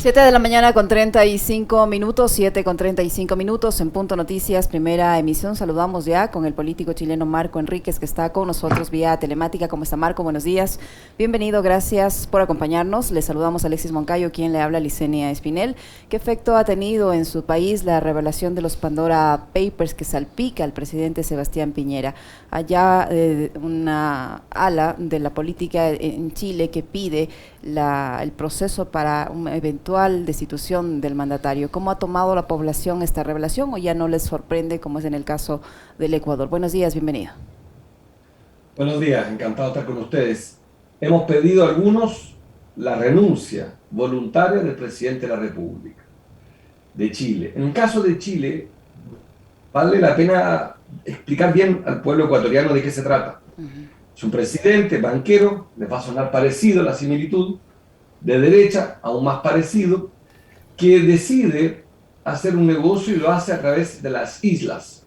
7 de la mañana con 35 minutos, 7 con 35 minutos en Punto Noticias, primera emisión. Saludamos ya con el político chileno Marco Enríquez, que está con nosotros vía telemática. ¿Cómo está, Marco? Buenos días. Bienvenido, gracias por acompañarnos. Le saludamos a Alexis Moncayo, quien le habla, Licenia Espinel. ¿Qué efecto ha tenido en su país la revelación de los Pandora Papers que salpica al presidente Sebastián Piñera? Allá una ala de la política en Chile que pide el proceso para un eventual destitución del mandatario. ¿Cómo ha tomado la población esta revelación o ya no les sorprende, como es en el caso del Ecuador? Buenos días, bienvenido. Buenos días, encantado de estar con ustedes. Hemos pedido algunos la renuncia voluntaria del presidente de la República de Chile. En el caso de Chile, vale la pena explicar bien al pueblo ecuatoriano de qué se trata. Es un presidente banquero, les va a sonar parecido la similitud, de derecha, aún más parecido, que decide hacer un negocio y lo hace a través de las islas,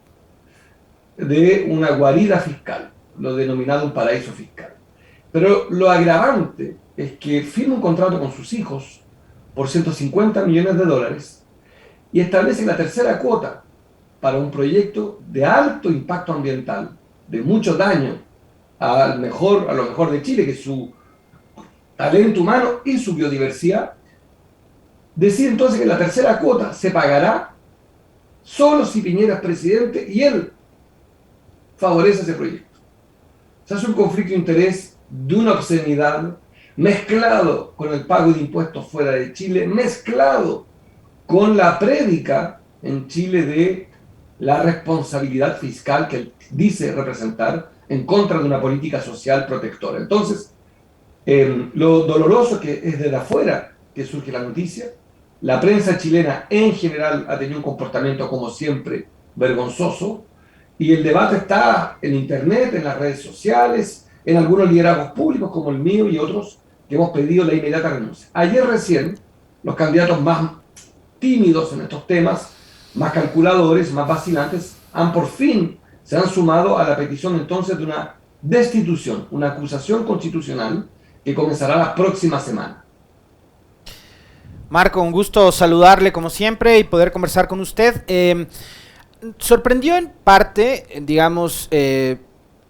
de una guarida fiscal, lo denominado un paraíso fiscal. Pero lo agravante es que firma un contrato con sus hijos por 150 millones de dólares y establece la tercera cuota para un proyecto de alto impacto ambiental, de mucho daño a lo mejor de Chile, que es su talento humano y su biodiversidad. Decide entonces que la tercera cuota se pagará solo si Piñera es presidente y él favorece ese proyecto. Se hace un conflicto de interés de una obscenidad mezclado con el pago de impuestos fuera de Chile, mezclado con la prédica en Chile de la responsabilidad fiscal que él dice representar en contra de una política social protectora. Entonces, lo doloroso que es desde afuera que surge la noticia, la prensa chilena en general ha tenido un comportamiento como siempre vergonzoso y el debate está en internet, en las redes sociales, en algunos liderazgos públicos como el mío y otros que hemos pedido la inmediata renuncia. Ayer recién los candidatos más tímidos en estos temas, más calculadores, más vacilantes, se han sumado a la petición entonces de una destitución, una acusación constitucional que comenzará la próxima semana. Marco, un gusto saludarle como siempre y poder conversar con usted. Sorprendió en parte, digamos, que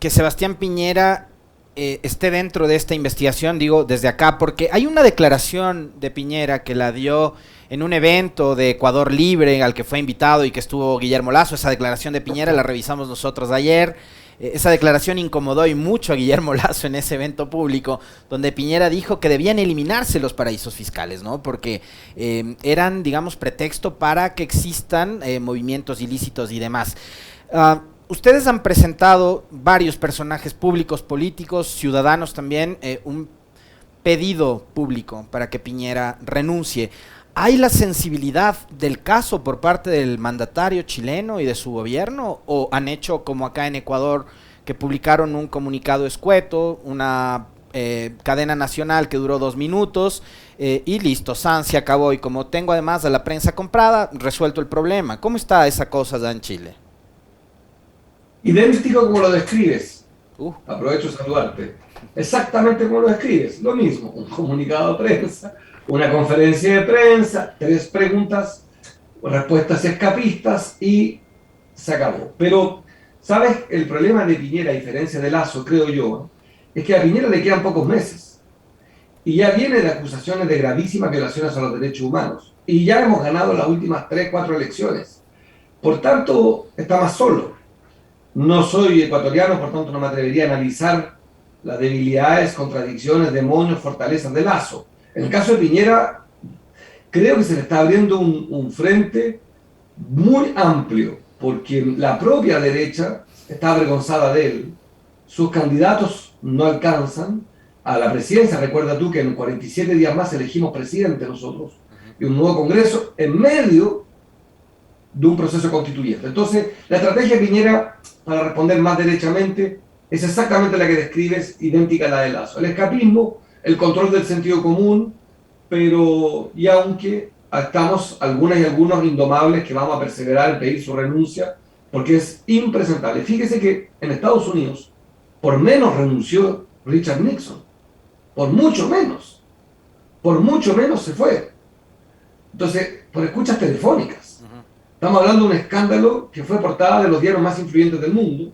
Sebastián Piñera esté dentro de esta investigación, digo, desde acá, porque hay una declaración de Piñera que la dio en un evento de Ecuador Libre al que fue invitado y que estuvo Guillermo Lasso. Esa declaración de Piñera la revisamos nosotros ayer. Esa declaración incomodó y mucho a Guillermo Lasso en ese evento público, donde Piñera dijo que debían eliminarse los paraísos fiscales, ¿no? Porque eran, digamos, pretexto para que existan movimientos ilícitos y demás. Ustedes han presentado varios personajes públicos, políticos, ciudadanos también, un pedido público para que Piñera renuncie. ¿Hay la sensibilidad del caso por parte del mandatario chileno y de su gobierno? ¿O han hecho como acá en Ecuador, que publicaron un comunicado escueto, una cadena nacional que duró 2 minutos y listo, san, se acabó? Y como tengo además a la prensa comprada, resuelto el problema. ¿Cómo está esa cosa allá en Chile? Idéntico como lo describes. Aprovecho de saludarte. Exactamente como lo describes. Lo mismo, un comunicado de prensa, una conferencia de prensa, 3 preguntas, respuestas escapistas y se acabó. Pero, ¿sabes? El problema de Piñera, a diferencia de Lasso, creo yo, es que a Piñera le quedan pocos meses. Y ya viene de acusaciones de gravísimas violaciones a los derechos humanos. Y ya hemos ganado las últimas 3, 4 elecciones. Por tanto, está más solo. No soy ecuatoriano, por tanto no me atrevería a analizar las debilidades, contradicciones, demonios, fortalezas de Lasso. En el caso de Piñera, creo que se le está abriendo un frente muy amplio, porque la propia derecha está avergonzada de él. Sus candidatos no alcanzan a la presidencia. Recuerda tú que en 47 días más elegimos presidente nosotros y un nuevo Congreso en medio de un proceso constituyente. Entonces, la estrategia de Piñera, para responder más derechamente, es exactamente la que describes, idéntica a la de Lasso. El escapismo, el control del sentido común, pero y aunque estamos algunas y algunos indomables que vamos a perseverar en pedir su renuncia, porque es impresentable. Fíjese que en Estados Unidos, por menos renunció Richard Nixon, por mucho menos se fue. Entonces, por escuchas telefónicas. Estamos hablando de un escándalo que fue portada de los diarios más influyentes del mundo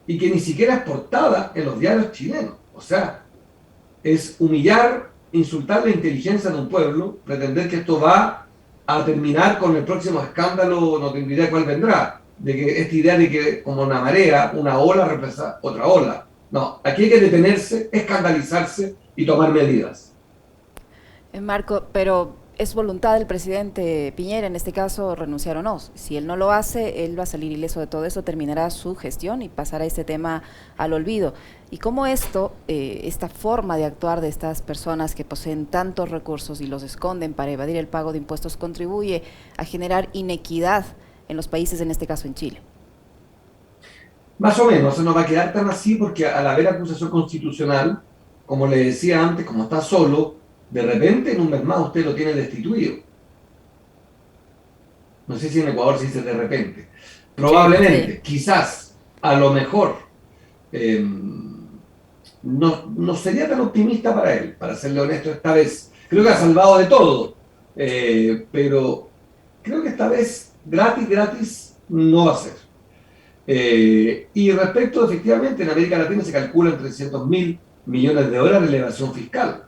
y que ni siquiera es portada en los diarios chilenos. O sea, es humillar, insultar la inteligencia de un pueblo, pretender que esto va a terminar con el próximo escándalo, no tengo idea cuál vendrá, de que esta idea de que como una marea, una ola reemplaza otra ola. No, aquí hay que detenerse, escandalizarse y tomar medidas. Marco, pero es voluntad del presidente Piñera, en este caso, renunciar o no. Si él no lo hace, él va a salir ileso de todo eso, terminará su gestión y pasará este tema al olvido. Y cómo esto, esta forma de actuar de estas personas que poseen tantos recursos y los esconden para evadir el pago de impuestos, contribuye a generar inequidad en los países, en este caso en Chile. Más o menos, se nos va a quedar tan así porque al haber acusación constitucional, como le decía antes, como está solo, de repente en un mes más usted lo tiene destituido. No sé si en Ecuador se dice de repente. Probablemente, sí. Quizás, a lo mejor, no sería tan optimista para él, para serle honesto esta vez. Creo que ha salvado de todo, pero creo que esta vez gratis no va a ser. Y respecto, efectivamente, en América Latina se calcula en 300.000 millones de dólares de elevación fiscal.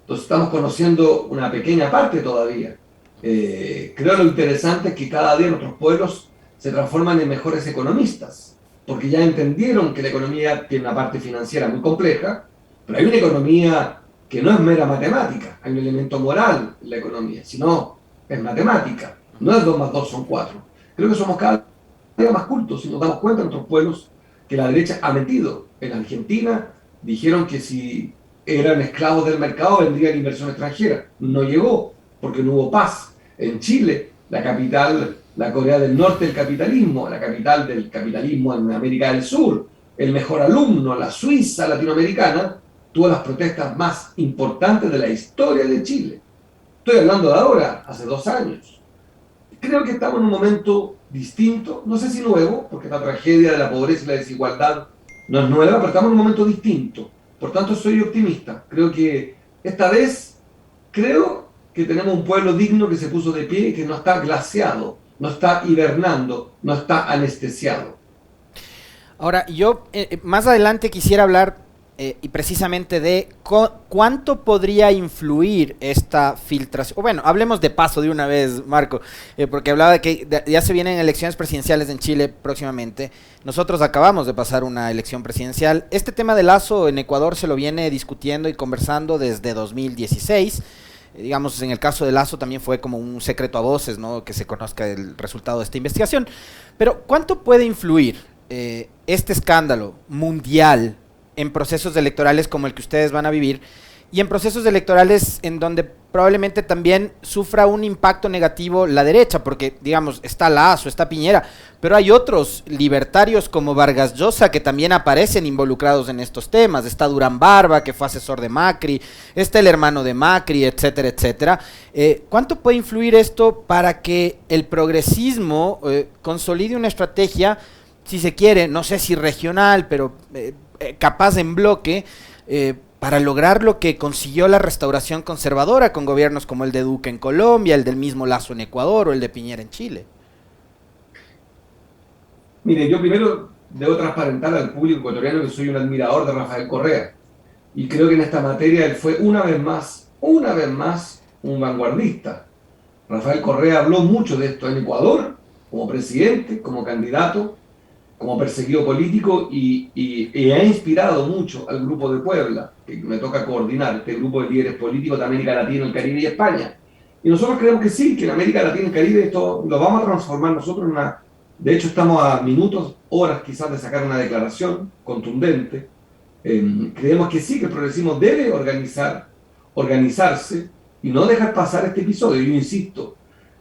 Entonces estamos conociendo una pequeña parte todavía. Creo lo interesante es que cada día nuestros pueblos se transforman en mejores economistas, porque ya entendieron que la economía tiene una parte financiera muy compleja, pero hay una economía que no es mera matemática, hay un elemento moral en la economía, sino es matemática, no es 2 más 2 son 4. Creo que somos cada día más cultos y nos damos cuenta en nuestros pueblos que la derecha ha mentido. En Argentina dijeron que si eran esclavos del mercado vendría la inversión extranjera. No llegó, porque no hubo paz. En Chile, la capital, la Corea del Norte del capitalismo, la capital del capitalismo en América del Sur, el mejor alumno, la Suiza latinoamericana, tuvo las protestas más importantes de la historia de Chile. Estoy hablando de ahora, hace 2 años. Creo que estamos en un momento distinto, no sé si nuevo, porque la tragedia de la pobreza y la desigualdad no es nueva, pero estamos en un momento distinto. Por tanto, soy optimista. Creo que esta vez, tenemos un pueblo digno que se puso de pie y que no está glaciado, no está hibernando, no está anestesiado. Ahora, yo más adelante quisiera hablar y precisamente de cuánto podría influir esta filtración. Bueno, hablemos de paso de una vez, Marco, porque hablaba de que ya se vienen elecciones presidenciales en Chile próximamente. Nosotros acabamos de pasar una elección presidencial. Este tema de Lazo en Ecuador se lo viene discutiendo y conversando desde 2016. Digamos, en el caso de Lazo también fue como un secreto a voces, ¿no?, que se conozca el resultado de esta investigación. Pero, ¿cuánto puede influir este escándalo mundial en procesos electorales como el que ustedes van a vivir y en procesos electorales en donde probablemente también sufra un impacto negativo la derecha? Porque, digamos, está Lazo, está Piñera, pero hay otros libertarios como Vargas Llosa que también aparecen involucrados en estos temas. Está Durán Barba, que fue asesor de Macri, está el hermano de Macri, etcétera, etcétera. ¿Cuánto puede influir esto para que el progresismo consolide una estrategia, si se quiere, no sé si regional, pero capaz en bloque, para lograr lo que consiguió la restauración conservadora con gobiernos como el de Duque en Colombia, el del mismo Lazo en Ecuador o el de Piñera en Chile? Mire, yo primero debo transparentar al público ecuatoriano que soy un admirador de Rafael Correa, y creo que en esta materia él fue una vez más, un vanguardista. Rafael Correa habló mucho de esto en Ecuador, como presidente, como candidato, como perseguido político, y ha inspirado mucho al Grupo de Puebla, que me toca coordinar, este grupo de líderes políticos de América Latina, el Caribe y España. Y nosotros creemos que sí, que en América Latina y el Caribe esto lo vamos a transformar nosotros en una... De hecho, estamos a minutos, horas quizás de sacar una declaración contundente. Creemos que sí, que el progresismo debe organizarse y no dejar pasar este episodio. Yo insisto,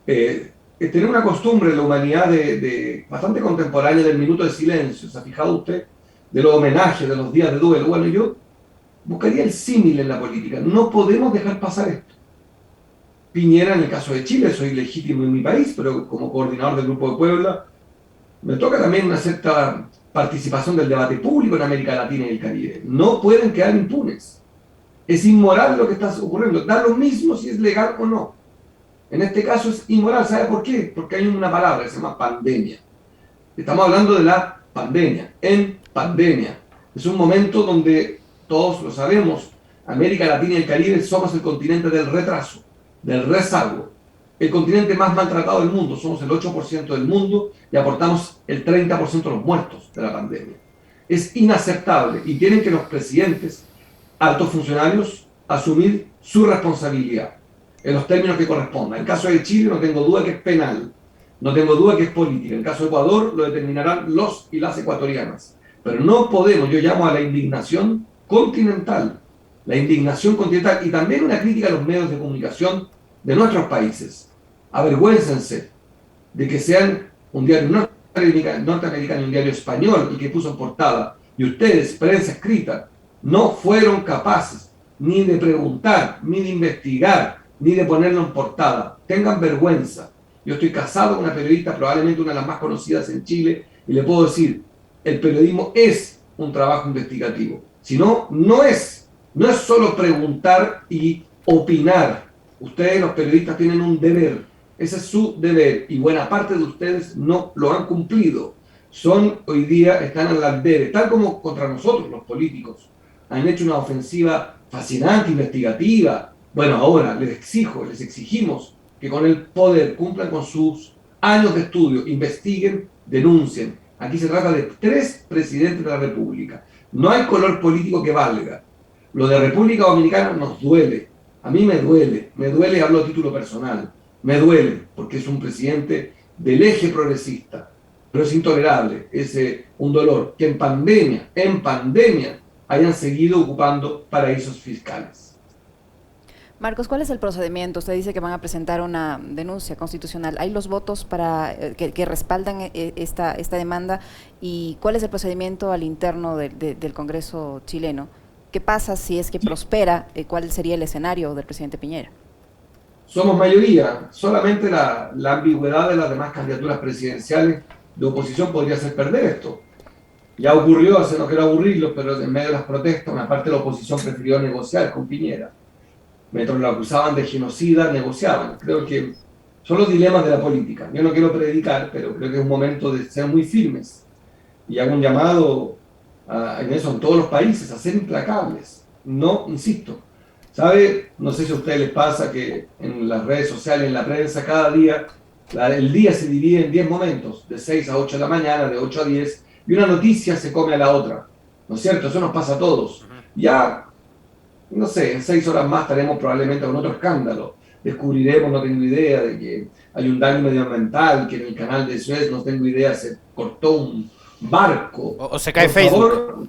tener una costumbre en la humanidad de bastante contemporánea del minuto de silencio. ¿Se ha fijado usted? De los homenajes, de los días de duelo. Bueno, yo buscaría el símil en la política. No podemos dejar pasar esto. Piñera, en el caso de Chile, soy legítimo en mi país, pero como coordinador del Grupo de Puebla, me toca también una cierta participación del debate público en América Latina y el Caribe. No pueden quedar impunes. Es inmoral lo que está ocurriendo. Da lo mismo si es legal o no. En este caso es inmoral. ¿Sabe por qué? Porque hay una palabra que se llama pandemia. Estamos hablando de la pandemia, en pandemia. Es un momento donde, todos lo sabemos, América Latina y el Caribe somos el continente del retraso, del rezago. El continente más maltratado del mundo, somos el 8% del mundo y aportamos el 30% de los muertos de la pandemia. Es inaceptable y tienen que los presidentes, altos funcionarios, asumir su responsabilidad en los términos que correspondan. En el caso de Chile no tengo duda que es penal, no tengo duda que es política. En el caso de Ecuador lo determinarán los y las ecuatorianas. Pero no podemos, yo llamo a la indignación continental, y también una crítica a los medios de comunicación de nuestros países. Avergüéncense de que sean un diario norteamericano y un diario español y que puso en portada, y ustedes, prensa escrita, no fueron capaces ni de preguntar, ni de investigar, ni de ponerlo en portada. Tengan vergüenza. Yo estoy casado con una periodista, probablemente una de las más conocidas en Chile, y le puedo decir, el periodismo es un trabajo investigativo. Si no, no es solo preguntar y opinar. Ustedes, los periodistas, tienen un deber. Ese es su deber, y buena parte de ustedes no lo han cumplido. Hoy día están al aldere, tal como contra nosotros, los políticos. Han hecho una ofensiva fascinante, investigativa. Bueno, ahora les exigimos que con el poder cumplan con sus años de estudio, investiguen, denuncien. Aquí se trata de 3 presidentes de la República. No hay color político que valga. Lo de República Dominicana nos duele. A mí me duele, hablo a título personal. Me duele, porque es un presidente del eje progresista, pero es intolerable, es un dolor, que en pandemia hayan seguido ocupando paraísos fiscales. Marcos, ¿cuál es el procedimiento? Usted dice que van a presentar una denuncia constitucional. ¿Hay los votos para que respaldan esta demanda? ¿Y cuál es el procedimiento al interno del Congreso chileno? ¿Qué pasa si es que prospera? ¿Cuál sería el escenario del presidente Piñera? Somos mayoría, solamente la ambigüedad de las demás candidaturas presidenciales de oposición podría hacer perder esto. Ya ocurrió, no quiero aburrirlo, pero en medio de las protestas, una parte de la oposición prefirió negociar con Piñera. Mientras lo acusaban de genocida, negociaban. Creo que son los dilemas de la política. Yo no quiero predicar, pero creo que es un momento de ser muy firmes. Y hago un llamado en eso en todos los países, a ser implacables. No, insisto, ¿sabe? No sé si a ustedes les pasa que en las redes sociales, en la prensa, cada día, el día se divide en 10 momentos, de 6 a 8 de la mañana, de 8 a 10, y una noticia se come a la otra. ¿No es cierto? Eso nos pasa a todos. Ya, no sé, en 6 horas más estaremos probablemente con otro escándalo. Descubriremos, no tengo idea, de que hay un daño medioambiental, que en el canal de Suez, no tengo idea, se cortó un barco. O se cae Facebook.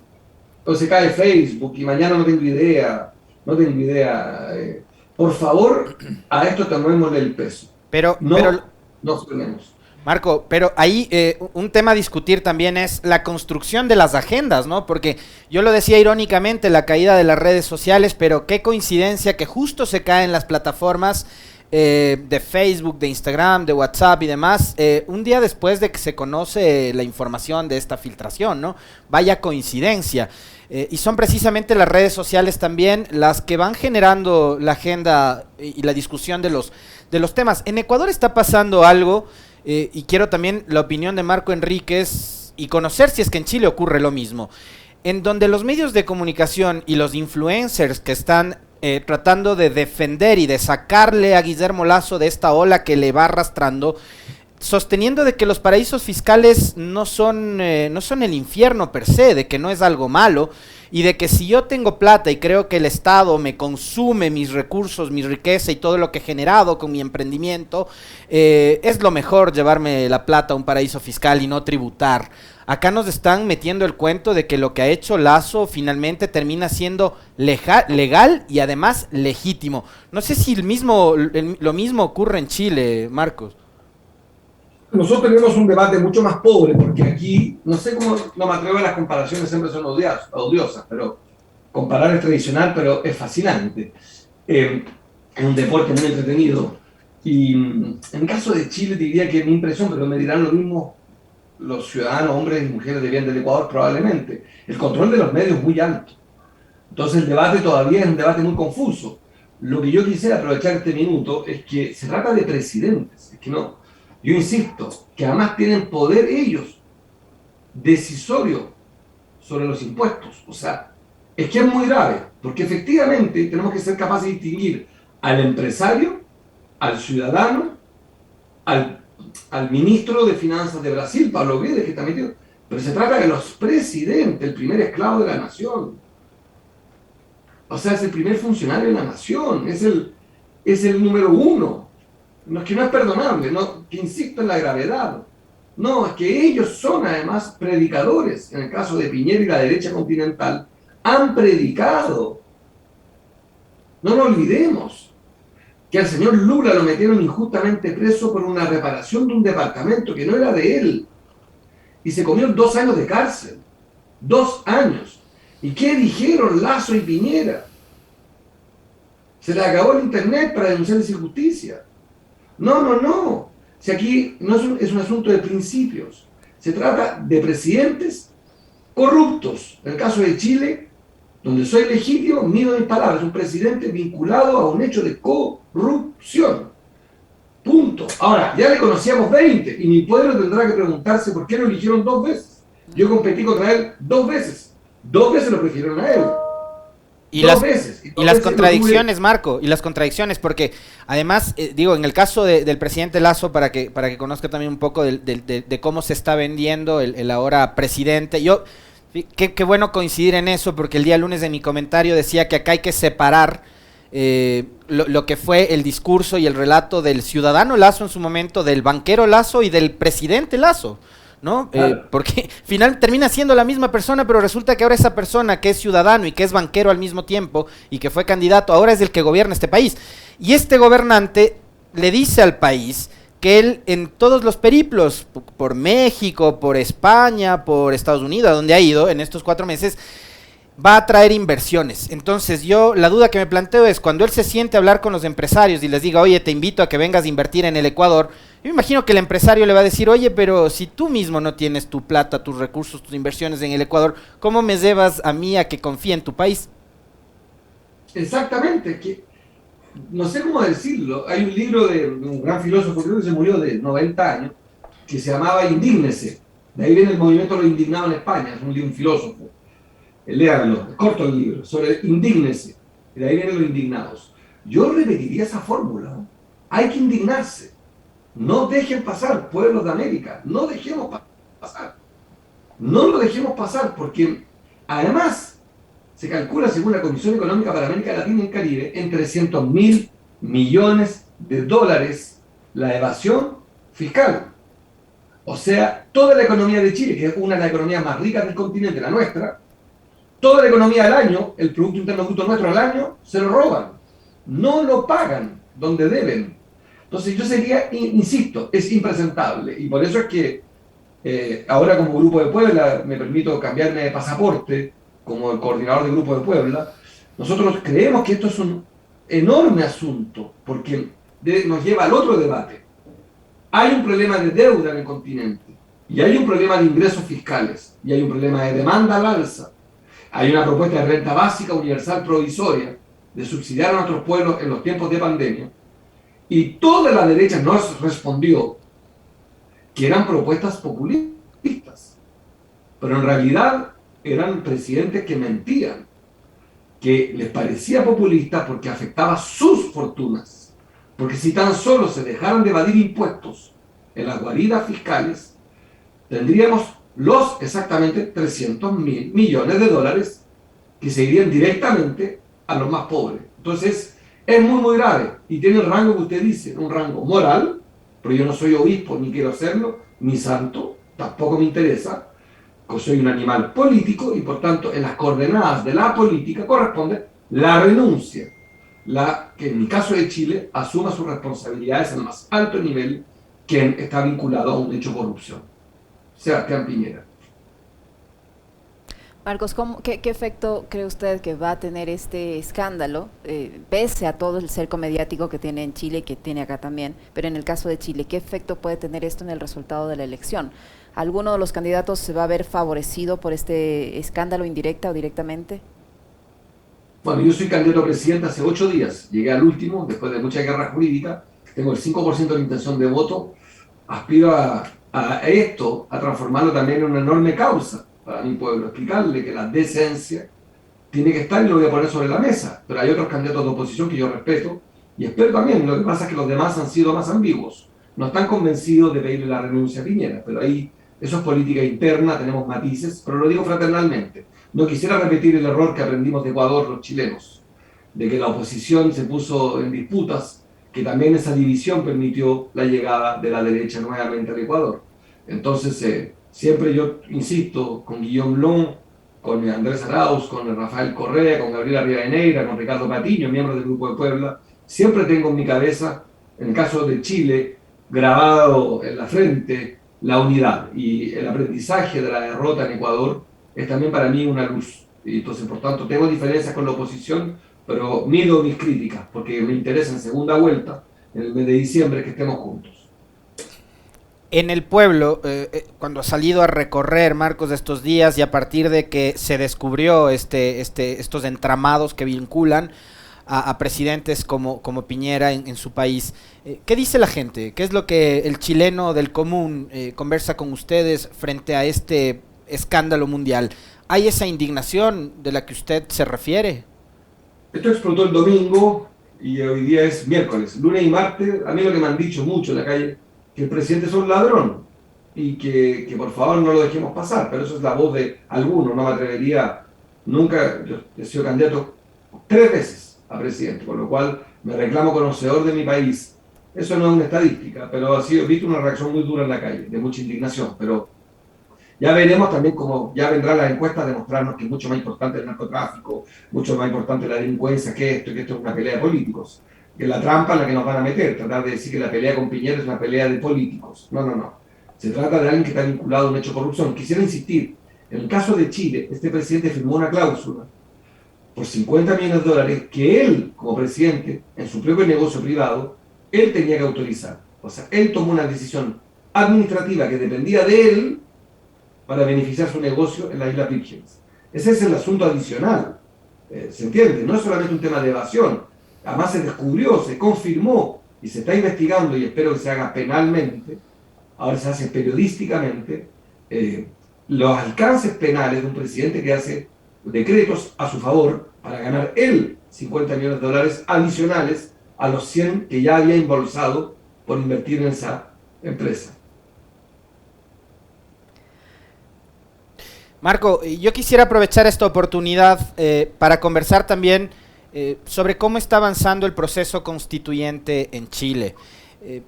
O se cae Facebook, y mañana no tengo idea. Por favor, a esto tomémosle el peso. Pero no tenemos. Marco, pero ahí un tema a discutir también es la construcción de las agendas, ¿no? Porque yo lo decía irónicamente, la caída de las redes sociales, pero qué coincidencia que justo se caen las plataformas de Facebook, de Instagram, de WhatsApp y demás, un día después de que se conoce la información de esta filtración, ¿no? Vaya coincidencia. Y son precisamente las redes sociales también las que van generando la agenda y la discusión de los temas. En Ecuador está pasando algo, y quiero también la opinión de Marco Enríquez y conocer si es que en Chile ocurre lo mismo, en donde los medios de comunicación y los influencers que están tratando de defender y de sacarle a Guillermo Lasso de esta ola que le va arrastrando, sosteniendo de que los paraísos fiscales no son el infierno per se, de que no es algo malo, y de que si yo tengo plata y creo que el Estado me consume mis recursos, mi riqueza y todo lo que he generado con mi emprendimiento, es lo mejor llevarme la plata a un paraíso fiscal y no tributar. Acá nos están metiendo el cuento de que lo que ha hecho Lasso finalmente termina siendo legal y además legítimo. No sé si lo mismo ocurre en Chile, Marcos. Nosotros tenemos un debate mucho más pobre, porque aquí, no sé cómo, no me atrevo a las comparaciones, siempre son odiosas, pero comparar es tradicional, pero es fascinante. Es un deporte muy entretenido. Y en el caso de Chile, te diría que mi impresión, pero me dirán lo mismo los ciudadanos, hombres y mujeres de bien del Ecuador, probablemente. El control de los medios es muy alto. Entonces el debate todavía es un debate muy confuso, lo que yo quisiera aprovechar este minuto es que se trata de presidentes, es que no, yo insisto, que además tienen poder ellos, decisorio sobre los impuestos. O sea, es que es muy grave, porque efectivamente tenemos que ser capaces de distinguir al empresario, al ciudadano, al ministro de Finanzas de Brasil, Pablo Guedes, que está metido. Pero se trata de los presidentes, el primer esclavo de la nación. O sea, es el primer funcionario de la nación, es el número uno. No, es que no es perdonable, no, que insisto en la gravedad. No, es que ellos son además predicadores. En el caso de Piñera y la derecha continental, han predicado. No nos olvidemos que al señor Lula lo metieron injustamente preso por una reparación de un departamento que no era de él. Y se comió 2 años de cárcel. 2 años. ¿Y qué dijeron Lasso y Piñera? Se le acabó el internet para denunciar esa injusticia. No. Si aquí no es un asunto de principios. Se trata de presidentes corruptos. En el caso de Chile, donde soy legítimo, mido mis palabras. Un presidente vinculado a un hecho de corrupción. Punto. Ahora, ya le conocíamos 20 y mi pueblo tendrá que preguntarse por qué lo eligieron 2 veces. Yo competí contra él 2 veces. 2 veces lo prefirieron a él. Y las contradicciones, Marco, y las contradicciones, porque además, digo, en el caso del presidente Lasso, para que conozca también un poco de cómo se está vendiendo el ahora presidente, qué bueno coincidir en eso, porque el día lunes en mi comentario decía que acá hay que separar lo que fue el discurso y el relato del ciudadano Lasso en su momento, del banquero Lasso y del presidente Lasso, ¿no? Claro. Porque al final termina siendo la misma persona, pero resulta que ahora esa persona que es ciudadano y que es banquero al mismo tiempo y que fue candidato, ahora es el que gobierna este país. Y este gobernante le dice al país que él en todos los periplos, por México, por España, por Estados Unidos, a donde ha ido en estos 4 meses, va a traer inversiones. Entonces la duda que me planteo es, cuando él se siente a hablar con los empresarios y les diga, oye, te invito a que vengas a invertir en el Ecuador, yo me imagino que el empresario le va a decir, oye, pero si tú mismo no tienes tu plata, tus recursos, tus inversiones en el Ecuador, ¿cómo me llevas a mí a que confíe en tu país? Exactamente, que no sé cómo decirlo. Hay un libro de un gran filósofo, creo que se murió de 90 años, que se llamaba Indígnese. De ahí viene el movimiento de los indignados en España, es un filósofo. Léanlo, es corto el libro, sobre indígnese. De ahí vienen los indignados. Yo repetiría esa fórmula, ¿no? Hay que indignarse. No dejen pasar, pueblos de América. No dejemos pasar. No lo dejemos pasar, porque además se calcula, según la Comisión Económica para América Latina y el Caribe, en 300.000 millones de dólares la evasión fiscal. O sea, toda la economía de Chile, que es una de las economías más ricas del continente, la nuestra, toda la economía del año, el Producto Interno Bruto nuestro al año, se lo roban. No lo pagan donde deben. Entonces yo sería, insisto, es impresentable. Y por eso es que ahora como Grupo de Puebla me permito cambiarme de pasaporte como el coordinador del Grupo de Puebla. Nosotros creemos que esto es un enorme asunto, porque nos lleva al otro debate. Hay un problema de deuda en el continente, y hay un problema de ingresos fiscales, y hay un problema de demanda al alza. Hay una propuesta de renta básica universal provisoria, de subsidiar a nuestros pueblos en los tiempos de pandemia, y toda la derecha nos respondió que eran propuestas populistas, pero en realidad eran presidentes que mentían, que les parecía populista porque afectaba sus fortunas, porque si tan solo se dejaran de evadir impuestos en las guaridas fiscales, tendríamos los exactamente 300.000 millones de dólares que se irían directamente a los más pobres. Entonces es muy grave y tiene el rango que usted dice, un rango moral, pero yo no soy obispo ni quiero serlo, ni santo, tampoco me interesa, soy un animal político y por tanto en las coordenadas de la política corresponde la renuncia, que en mi caso de Chile asuma sus responsabilidades al más alto nivel, quien está vinculado a un hecho de corrupción. Sebastián Piñera. Marcos, qué efecto cree usted que va a tener este escándalo, pese a todo el cerco mediático que tiene en Chile y que tiene acá también, pero en el caso de Chile, qué efecto puede tener esto en el resultado de la elección? ¿Alguno de los candidatos se va a ver favorecido por este escándalo indirecta o directamente? Bueno, yo soy candidato a presidente hace 8 días. Llegué al último, después de mucha guerra jurídica. Tengo el 5% de la intención de voto. Aspiro a esto, a transformarlo también en una enorme causa para mi pueblo. Explicarle que la decencia tiene que estar y lo voy a poner sobre la mesa. Pero hay otros candidatos de oposición que yo respeto y espero también. Lo que pasa es que los demás han sido más ambiguos. No están convencidos de pedirle la renuncia a Piñera, pero ahí eso es política interna, tenemos matices, pero lo digo fraternalmente. No quisiera repetir el error que aprendimos de Ecuador los chilenos, de que la oposición se puso en disputas, que también esa división permitió la llegada de la derecha nuevamente al Ecuador. Entonces, siempre yo insisto con Guillaume Long, con Andrés Arauz, con Rafael Correa, con Gabriela Rivadeneira, con Ricardo Patiño, miembros del Grupo de Puebla, siempre tengo en mi cabeza, en el caso de Chile, grabado en la frente, la unidad. Y el aprendizaje de la derrota en Ecuador es también para mí una luz. Y entonces, por tanto, tengo diferencias con la oposición, pero mido mis críticas, porque me interesa en segunda vuelta, en el mes de diciembre, que estemos juntos. En el pueblo, cuando ha salido a recorrer, Marcos, de estos días y a partir de que se descubrió estos entramados que vinculan a presidentes como Piñera en su país, ¿qué dice la gente? ¿Qué es lo que el chileno del común conversa con ustedes frente a este escándalo mundial? ¿Hay esa indignación de la que usted se refiere? Esto explotó el domingo y hoy día es miércoles. Lunes y martes, a mí lo que me han dicho mucho en la calle, que el presidente es un ladrón y que por favor no lo dejemos pasar, pero eso es la voz de algunos, no me atrevería nunca. Yo he sido candidato 3 veces a presidente, por lo cual me reclamo conocedor de mi país. Eso no es una estadística, pero ha sido visto una reacción muy dura en la calle, de mucha indignación, pero ya veremos también cómo ya vendrán las encuestas a demostrarnos que es mucho más importante el narcotráfico, mucho más importante la delincuencia que esto es una pelea de políticos. Que la trampa en la que nos van a meter, tratar de decir que la pelea con Piñera es una pelea de políticos. No, no, no. Se trata de alguien que está vinculado a un hecho de corrupción. Quisiera insistir, en el caso de Chile, este presidente firmó una cláusula por 50 millones de dólares que él, como presidente, en su propio negocio privado, él tenía que autorizar. O sea, él tomó una decisión administrativa que dependía de él para beneficiar su negocio en las Islas Vírgenes. Ese es el asunto adicional. ¿Se entiende? No es solamente un tema de evasión. Además se descubrió, se confirmó y se está investigando y espero que se haga penalmente, ahora se hace periodísticamente, los alcances penales de un presidente que hace decretos a su favor para ganar él 50 millones de dólares adicionales a los 100 que ya había embolsado por invertir en esa empresa. Marco, yo quisiera aprovechar esta oportunidad para conversar también sobre cómo está avanzando el proceso constituyente en Chile.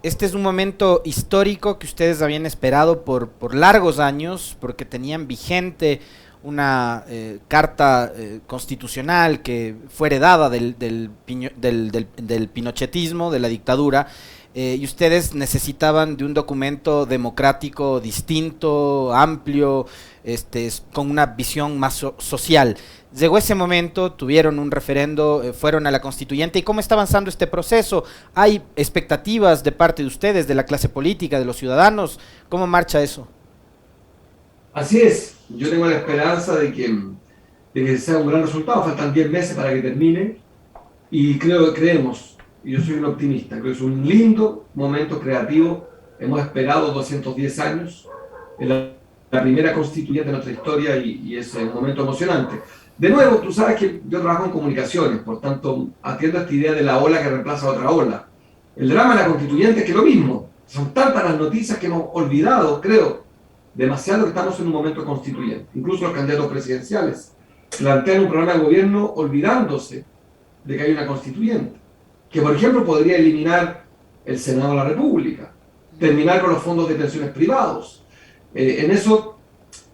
Este es un momento histórico que ustedes habían esperado por largos años, porque tenían vigente una carta constitucional que fue heredada del pinochetismo, de la dictadura, y ustedes necesitaban de un documento democrático distinto, amplio, con una visión más social. Llegó ese momento, tuvieron un referendo, fueron a la constituyente. ¿Y cómo está avanzando este proceso? ¿Hay expectativas de parte de ustedes, de la clase política, de los ciudadanos? ¿Cómo marcha eso? Así es, yo tengo la esperanza de que sea un gran resultado. Faltan 10 meses para que termine y creemos, y yo soy un optimista, creo que es un lindo momento creativo. Hemos esperado 210 años, en la primera constituyente de nuestra historia y es un momento emocionante. De nuevo, tú sabes que yo trabajo en comunicaciones, por tanto atiendo a esta idea de la ola que reemplaza a otra ola. El drama de la constituyente es que lo mismo, son tantas las noticias que hemos olvidado, creo, demasiado que estamos en un momento constituyente. Incluso los candidatos presidenciales plantean un programa de gobierno olvidándose de que hay una constituyente, que por ejemplo podría eliminar el Senado de la República, terminar con los fondos de pensiones privados. En eso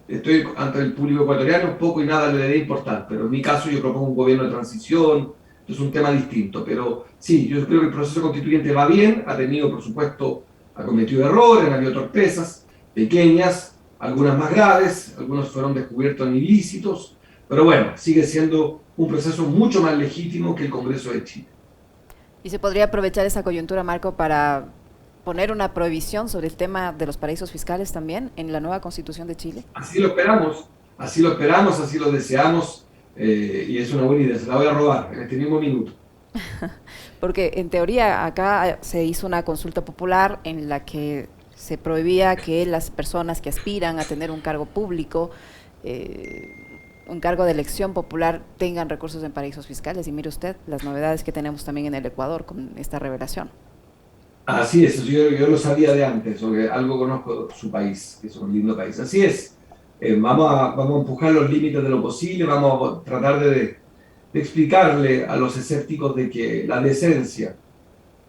estoy ante el público ecuatoriano, poco y nada le debe importar, pero en mi caso yo propongo un gobierno de transición, es un tema distinto, pero sí, yo creo que el proceso constituyente va bien, ha tenido, por supuesto, ha cometido errores, ha habido torpezas pequeñas, algunas más graves, algunos fueron descubiertos en ilícitos, pero bueno, sigue siendo un proceso mucho más legítimo que el Congreso de Chile. ¿Y se podría aprovechar esa coyuntura, Marco, para poner una prohibición sobre el tema de los paraísos fiscales también en la nueva Constitución de Chile? Así lo esperamos, así lo deseamos. Y es una buena idea, se la voy a robar en este mismo minuto. Porque en teoría acá se hizo una consulta popular en la que se prohibía que las personas que aspiran a tener un cargo público, un cargo de elección popular, tengan recursos en paraísos fiscales. Y mire usted las novedades que tenemos también en el Ecuador con esta revelación. Así es, yo lo sabía de antes, porque algo conozco su país, que es un lindo país. Así es, vamos a empujar los límites de lo posible, vamos a tratar de explicarle a los escépticos de que la decencia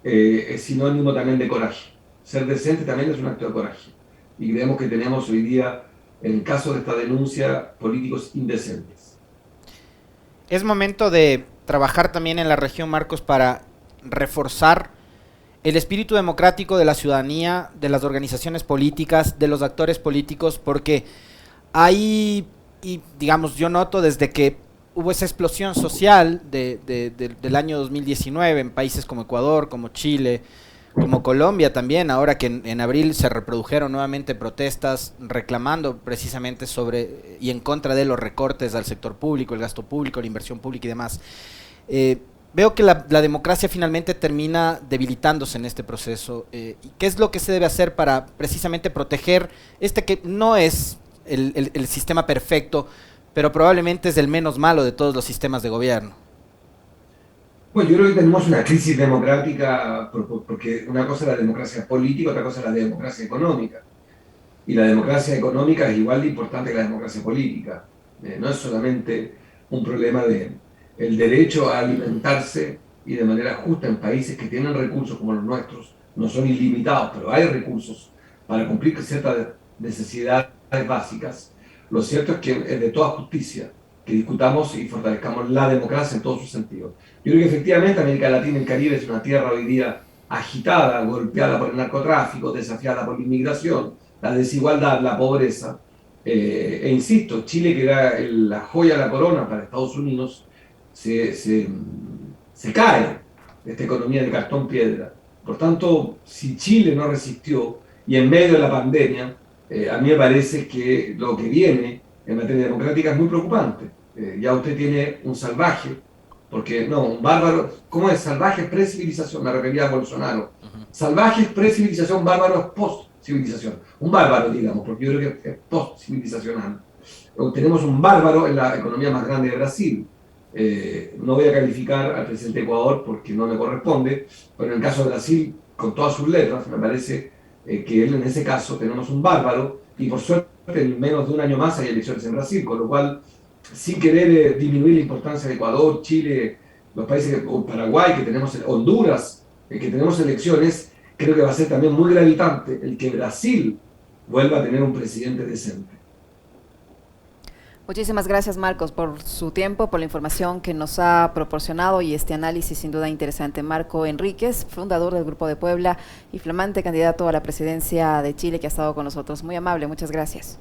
es sinónimo también de coraje. Ser decente también es un acto de coraje. Y creemos que tenemos hoy día, en el caso de esta denuncia, políticos indecentes. Es momento de trabajar también en la región, Marcos, para reforzar el espíritu democrático de la ciudadanía, de las organizaciones políticas, de los actores políticos, porque hay, y digamos, yo noto desde que hubo esa explosión social del año 2019 en países como Ecuador, como Chile, como Colombia también, ahora que en abril se reprodujeron nuevamente protestas reclamando precisamente sobre y en contra de los recortes al sector público, el gasto público, la inversión pública y demás. Veo que la democracia finalmente termina debilitándose en este proceso. ¿Y qué es lo que se debe hacer para precisamente proteger que no es el sistema perfecto, pero probablemente es el menos malo de todos los sistemas de gobierno? Bueno, yo creo que tenemos una crisis democrática, porque una cosa es la democracia política, otra cosa es la democracia económica. Y la democracia económica es igual de importante que la democracia política. No es solamente un problema de el derecho a alimentarse y de manera justa en países que tienen recursos como los nuestros, no son ilimitados, pero hay recursos para cumplir ciertas necesidades básicas. Lo cierto es que es de toda justicia que discutamos y fortalezcamos la democracia en todos sus sentidos. Yo creo que efectivamente América Latina y el Caribe es una tierra hoy día agitada, golpeada por el narcotráfico, desafiada por la inmigración, la desigualdad, la pobreza. E insisto, Chile, que era la joya de la corona para Estados Unidos, se cae de esta economía de cartón piedra. Por tanto, si Chile no resistió y en medio de la pandemia, a mí me parece que lo que viene en materia democrática es muy preocupante. Ya usted tiene un salvaje, porque no, un bárbaro, ¿cómo es? Salvaje es pre-civilización, me refería a Bolsonaro. Salvaje es pre-civilización, bárbaro es post-civilización. Un bárbaro, digamos, porque yo creo que es post-civilizacional. Tenemos un bárbaro en la economía más grande de Brasil. No voy a calificar al presidente de Ecuador porque no me corresponde, pero en el caso de Brasil, con todas sus letras, me parece que él en ese caso tenemos un bárbaro, y por suerte en menos de un año más hay elecciones en Brasil, con lo cual, sin querer disminuir la importancia de Ecuador, Chile, los países, o Paraguay, que tenemos, Honduras, que tenemos elecciones, creo que va a ser también muy gravitante el que Brasil vuelva a tener un presidente decente. Muchísimas gracias, Marcos, por su tiempo, por la información que nos ha proporcionado y este análisis sin duda interesante. Marco Enríquez, fundador del Grupo de Puebla y flamante candidato a la presidencia de Chile, que ha estado con nosotros. Muy amable, muchas gracias.